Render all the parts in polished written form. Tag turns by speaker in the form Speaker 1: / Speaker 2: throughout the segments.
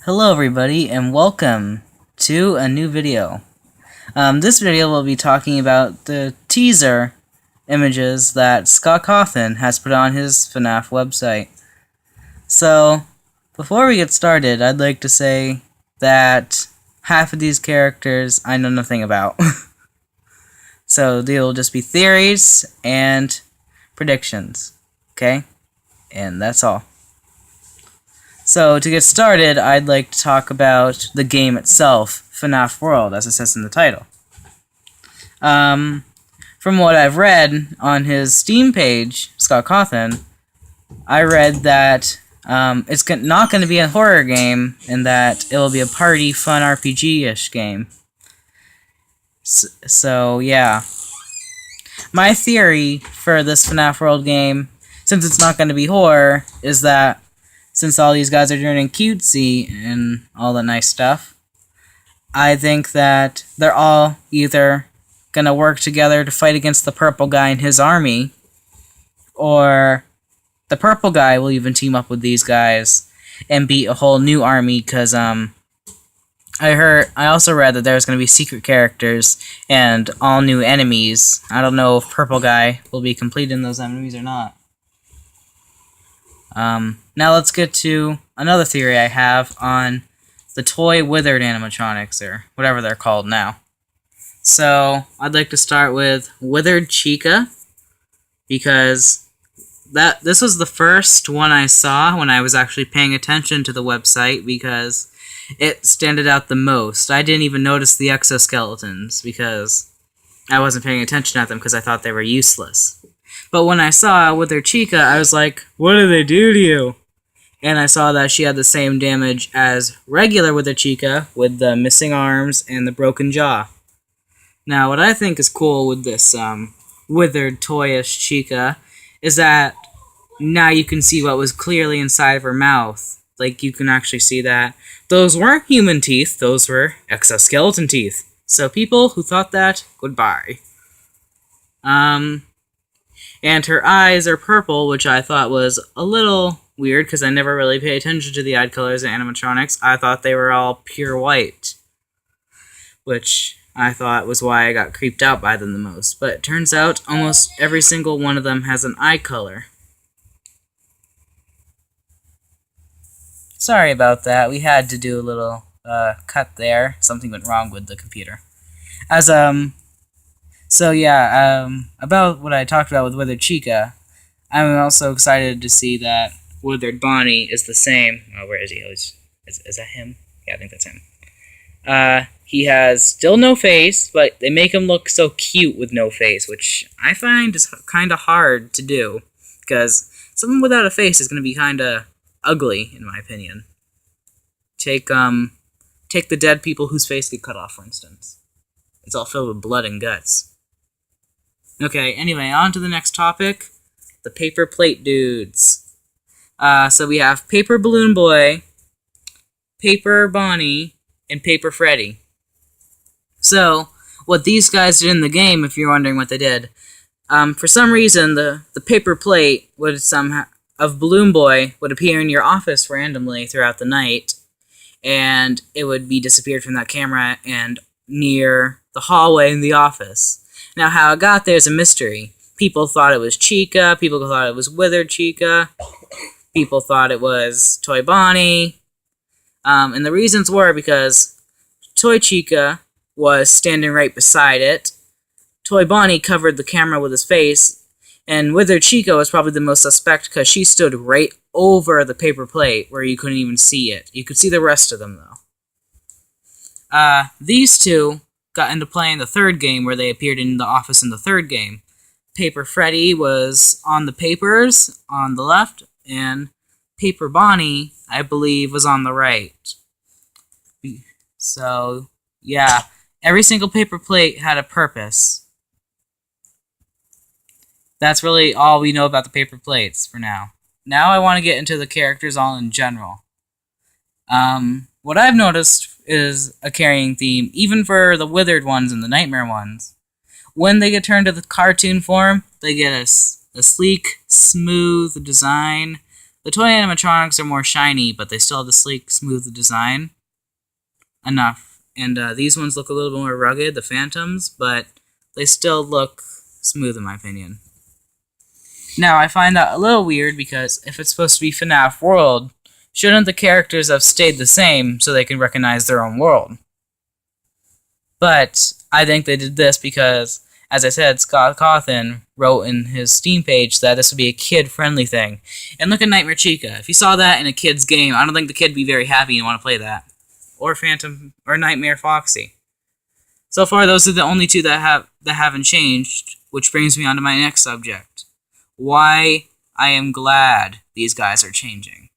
Speaker 1: Hello everybody and welcome to a new video. This video will be talking about the teaser images that Scott Cawthon has put on his Fnaf website. So, before we get started, I'd like to say that half of these characters I know nothing about. So, they'll just be theories and predictions. Okay? And that's all. So, to get started, I'd like to talk about the game itself, Fnaf World, as it says in the title. From what I've read on his Steam page, Scott Cawthon, I read that it's not going to be a horror game, and that it will be a party, fun RPG-ish game. So, yeah. My theory for this Fnaf World game, since it's not going to be horror, is that since all these guys are turning cutesy and all the nice stuff, I think that they're all either gonna work together to fight against the purple guy and his army, or the purple guy will even team up with these guys and beat a whole new army, because I also read that there's gonna be secret characters and all new enemies. I don't know if purple guy will be completing those enemies or not. Now let's get to another theory I have on the toy withered animatronics, or whatever they're called now. So, I'd like to start with Withered Chica, because this was the first one I saw when I was actually paying attention to the website, because it standed out the most. I didn't even notice the exoskeletons, because I wasn't paying attention at them because I thought they were useless. But when I saw Withered Chica, I was like, what do they do to you? And I saw that she had the same damage as regular Withered Chica, with the missing arms and the broken jaw. Now, what I think is cool with this withered toyish Chica is that now you can see what was clearly inside of her mouth. Like, you can actually see that those weren't human teeth, those were exoskeleton teeth. So people who thought that, goodbye. And her eyes are purple, which I thought was a little weird, because I never really pay attention to the eye colors in animatronics. I thought they were all pure white, which I thought was why I got creeped out by them the most. But it turns out almost every single one of them has an eye color. Sorry about that. We had to do a little cut there. Something went wrong with the computer. So yeah, about what I talked about with Withered Chica, I'm also excited to see that Withered Bonnie is the same. Oh, where is he? Is that him? Yeah, I think that's him. He has still no face, but they make him look so cute with no face, which I find is kind of hard to do, because someone without a face is going to be kind of ugly, in my opinion. Take the dead people whose face get cut off, for instance. It's all filled with blood and guts. Okay, anyway, on to the next topic, the paper plate dudes. So we have Paper Balloon Boy, Paper Bonnie, and Paper Freddy. So, what these guys did in the game, if you're wondering what they did, for some reason, the paper plate of Balloon Boy would appear in your office randomly throughout the night, and it would be disappeared from that camera and near the hallway in the office. Now, how it got there is a mystery. People thought it was Chica, people thought it was Withered Chica, people thought it was Toy Bonnie, and the reasons were because Toy Chica was standing right beside it, Toy Bonnie covered the camera with his face, and Withered Chica was probably the most suspect because she stood right over the paper plate where you couldn't even see it. You could see the rest of them, though. These two got into playing the third game, where they appeared in the office in the third game. Paper Freddy was on the papers on the left, and Paper Bonnie, I believe, was on the right. So, yeah, every single paper plate had a purpose. That's really all we know about the paper plates for now. Now I want to get into the characters all in general. What I've noticed is a carrying theme, even for the withered ones and the nightmare ones. When they get turned to the cartoon form, they get a sleek, smooth design The toy animatronics are more shiny, but they still have the sleek, smooth design. Enough. And these ones look a little bit more rugged, the Phantoms, but they still look smooth in my opinion. Now, I find that a little weird because if it's supposed to be Fnaf World, shouldn't the characters have stayed the same so they can recognize their own world? But I think they did this because, as I said, Scott Cawthon wrote in his Steam page that this would be a kid-friendly thing. And look at Nightmare Chica. If you saw that in a kid's game, I don't think the kid would be very happy and want to play that. Or Phantom or Nightmare Foxy. So far, those are the only two that haven't changed, which brings me on to my next subject. Why I am glad these guys are changing.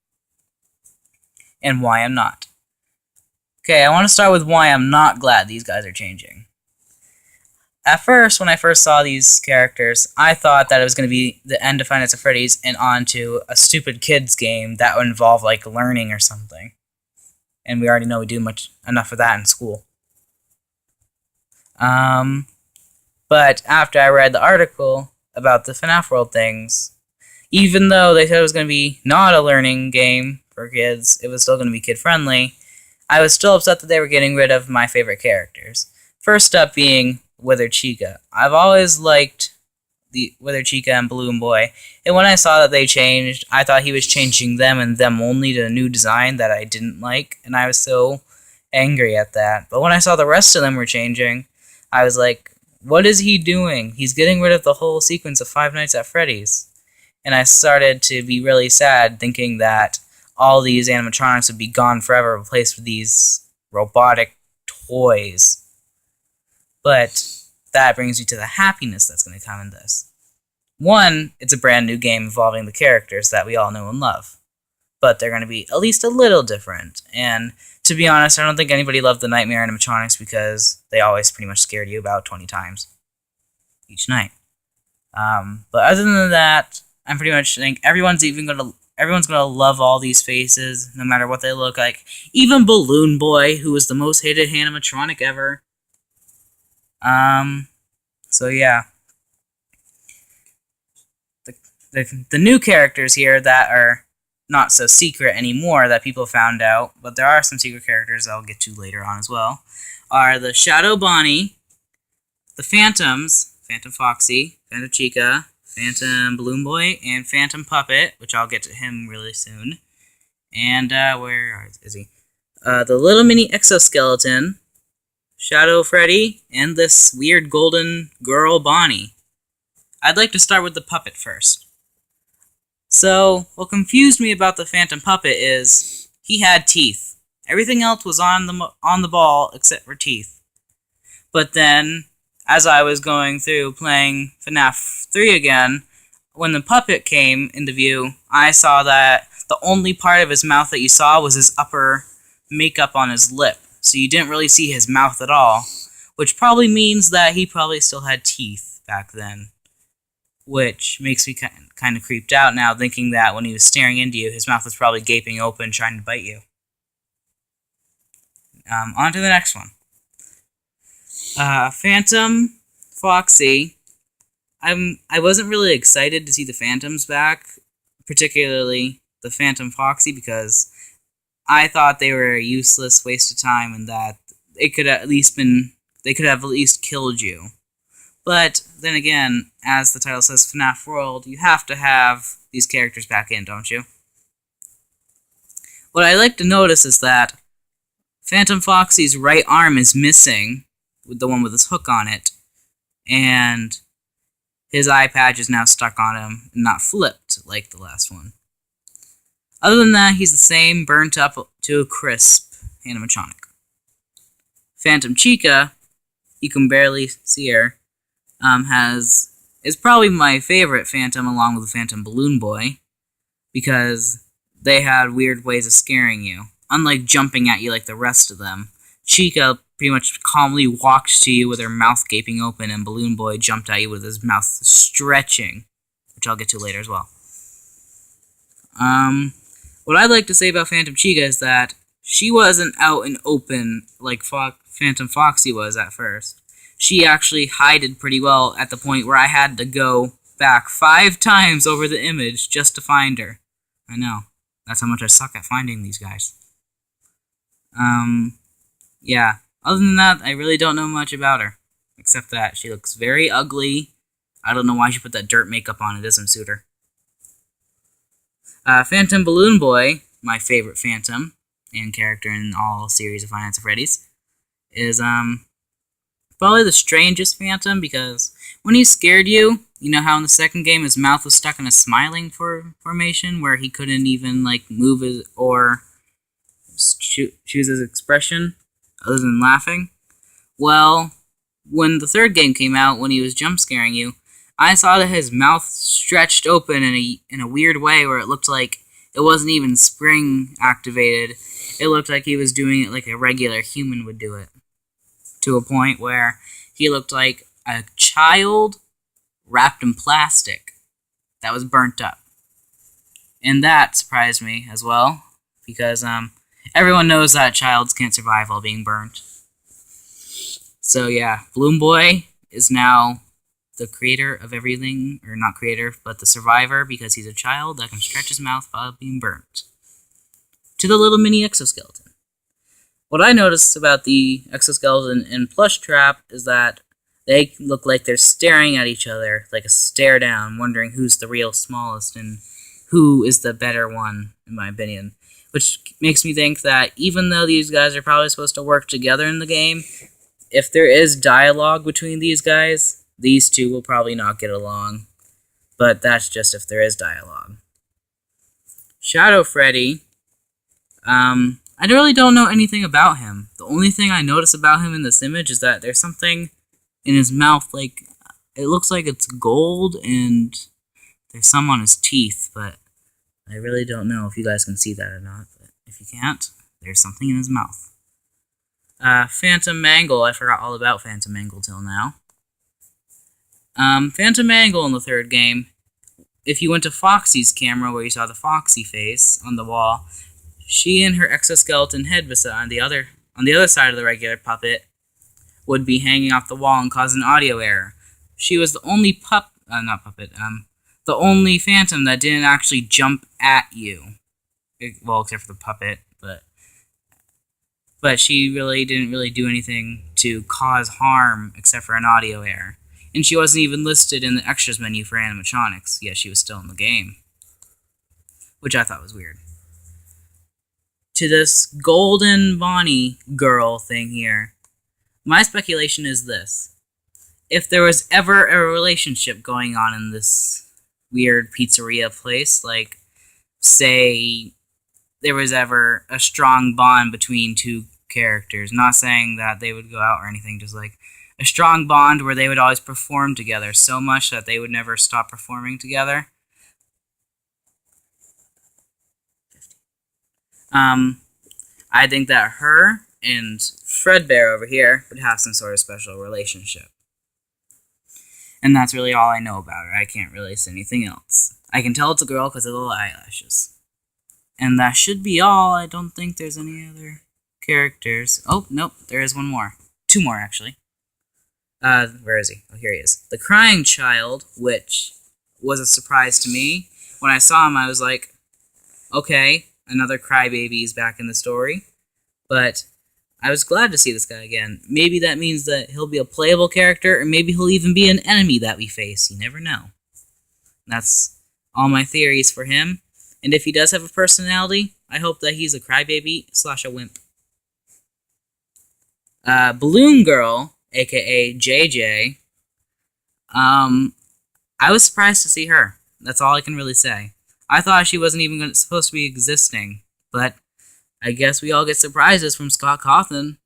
Speaker 1: And why I'm not. Okay, I want to start with why I'm not glad these guys are changing. At first, when I first saw these characters, I thought that it was going to be the end of Five Nights at Freddy's and on to a stupid kids game that would involve, like, learning or something. And we already know we do enough of that in school. But after I read the article about the FNAF World things, even though they said it was going to be not a learning game for kids, it was still going to be kid-friendly, I was still upset that they were getting rid of my favorite characters. First up being Withered Chica. I've always liked the Withered Chica and Balloon Boy, and when I saw that they changed, I thought he was changing them and them only to a new design that I didn't like, and I was so angry at that. But when I saw the rest of them were changing, I was like, what is he doing? He's getting rid of the whole sequence of Five Nights at Freddy's. And I started to be really sad, thinking that all these animatronics would be gone forever, replaced with these robotic toys. But that brings me to the happiness that's going to come in this. One, it's a brand new game involving the characters that we all know and love. But they're going to be at least a little different. And to be honest, I don't think anybody loved the Nightmare animatronics because they always pretty much scared you about 20 times each night. But other than that, I'm pretty much think everyone's gonna love all these faces, no matter what they look like. Even Balloon Boy, who was the most hated animatronic ever. So yeah. The new characters here that are not so secret anymore that people found out, but there are some secret characters I'll get to later on as well, are the Shadow Bonnie, the Phantoms, Phantom Foxy, Phantom Chica, Phantom Balloon Boy, and Phantom Puppet, which I'll get to him really soon. And, where is he? The little mini exoskeleton, Shadow Freddy, and this weird golden girl Bonnie. I'd like to start with the puppet first. So, what confused me about the Phantom Puppet is he had teeth. Everything else was on the ball except for teeth. But then, as I was going through playing FNAF 3 again, when the puppet came into view, I saw that the only part of his mouth that you saw was his upper makeup on his lip. So you didn't really see his mouth at all, which probably means that he probably still had teeth back then. Which makes me kind of creeped out now, thinking that when he was staring into you, his mouth was probably gaping open, trying to bite you. On to the next one. Phantom Foxy. I wasn't really excited to see the Phantoms back, particularly the Phantom Foxy, because I thought they were a useless waste of time and that they could have at least killed you. But then again, as the title says, FNAF World, you have to have these characters back in, don't you? What I like to notice is that Phantom Foxy's right arm is missing, with the one with his hook on it, and his eye patch is now stuck on him and not flipped like the last one. Other than that, he's the same, burnt up to a crisp animatronic. Phantom Chica, you can barely see her, is probably my favorite Phantom along with the Phantom Balloon Boy, because they had weird ways of scaring you. Unlike jumping at you like the rest of them, Chica pretty much calmly walked to you with her mouth gaping open, and Balloon Boy jumped at you with his mouth stretching, which I'll get to later as well. What I'd like to say about Phantom Chica is that she wasn't out and open like Phantom Foxy was at first. She actually hided pretty well at the point where I had to go back 5 times over the image just to find her. I know. That's how much I suck at finding these guys. Yeah. Other than that, I really don't know much about her. Except that she looks very ugly. I don't know why she put that dirt makeup on. It doesn't suit her. Phantom Balloon Boy, my favorite Phantom and character in all series of Five Nights at Freddy's, is probably the strangest Phantom because when he scared you, you know how in the second game his mouth was stuck in a smiling formation where he couldn't even like move his or choose his expression other than laughing? Well, when the third game came out, when he was jump scaring you, I saw that his mouth stretched open in a weird way where it looked like it wasn't even spring activated. It looked like he was doing it like a regular human would do it. To a point where he looked like a child wrapped in plastic that was burnt up. And that surprised me as well, because everyone knows that childs can't survive while being burnt. So yeah, Balloon Boy is now the creator of everything, or not creator, but the survivor, because he's a child that can stretch his mouth while being burnt. To the little mini exoskeleton. What I noticed about the exoskeleton and plush trap is that they look like they're staring at each other, like a stare down, wondering who's the real smallest and who is the better one, in my opinion. Which makes me think that even though these guys are probably supposed to work together in the game, if there is dialogue between these guys, these two will probably not get along. But that's just if there is dialogue. Shadow Freddy, I really don't know anything about him. The only thing I notice about him in this image is that there's something in his mouth, like, it looks like it's gold, and there's some on his teeth, but I really don't know if you guys can see that or not. But if you can't, there's something in his mouth. Phantom Mangle, I forgot all about Phantom Mangle till now. Phantom Mangle in the third game, if you went to Foxy's camera where you saw the Foxy face on the wall, she and her exoskeleton head on the other side of the regular puppet would be hanging off the wall and cause an audio error. She was the only the only Phantom that didn't actually jump at you. Well, except for the puppet, but she really didn't do anything to cause harm except for an audio error. And she wasn't even listed in the extras menu for animatronics, yet she was still in the game. Which I thought was weird. To this Golden Bonnie girl thing here, my speculation is this. If there was ever a relationship going on in this weird pizzeria place, like, say, there was ever a strong bond between two characters, not saying that they would go out or anything, just like a strong bond where they would always perform together so much that they would never stop performing together. I think that her and Fredbear over here would have some sort of special relationship. And that's really all I know about her. I can't really say anything else. I can tell it's a girl because of the little eyelashes. And that should be all. I don't think there's any other characters. Oh, nope, there is one more. Two more, actually. Where is he? Oh, here he is. The Crying Child, which was a surprise to me. When I saw him, I was like, okay, another crybaby is back in the story. But I was glad to see this guy again. Maybe that means that he'll be a playable character, or maybe he'll even be an enemy that we face. You never know. That's all my theories for him. And if he does have a personality, I hope that he's a crybaby / a wimp. Balloon Girl, aka JJ. I was surprised to see her. That's all I can really say. I thought she wasn't even supposed to be existing, but I guess we all get surprises from Scott Cawthon.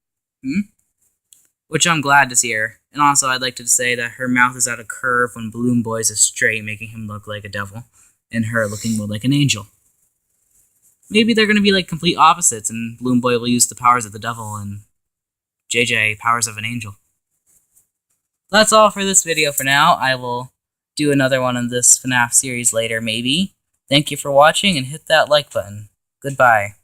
Speaker 1: Which I'm glad to see her. And also, I'd like to say that her mouth is at a curve when Balloon Boy's is straight, making him look like a devil, and her looking more like an angel. Maybe they're going to be like complete opposites, and Balloon Boy will use the powers of the devil, and JJ powers of an angel. That's all for this video for now. I will do another one in this FNAF series later, maybe. Thank you for watching, and hit that like button. Goodbye.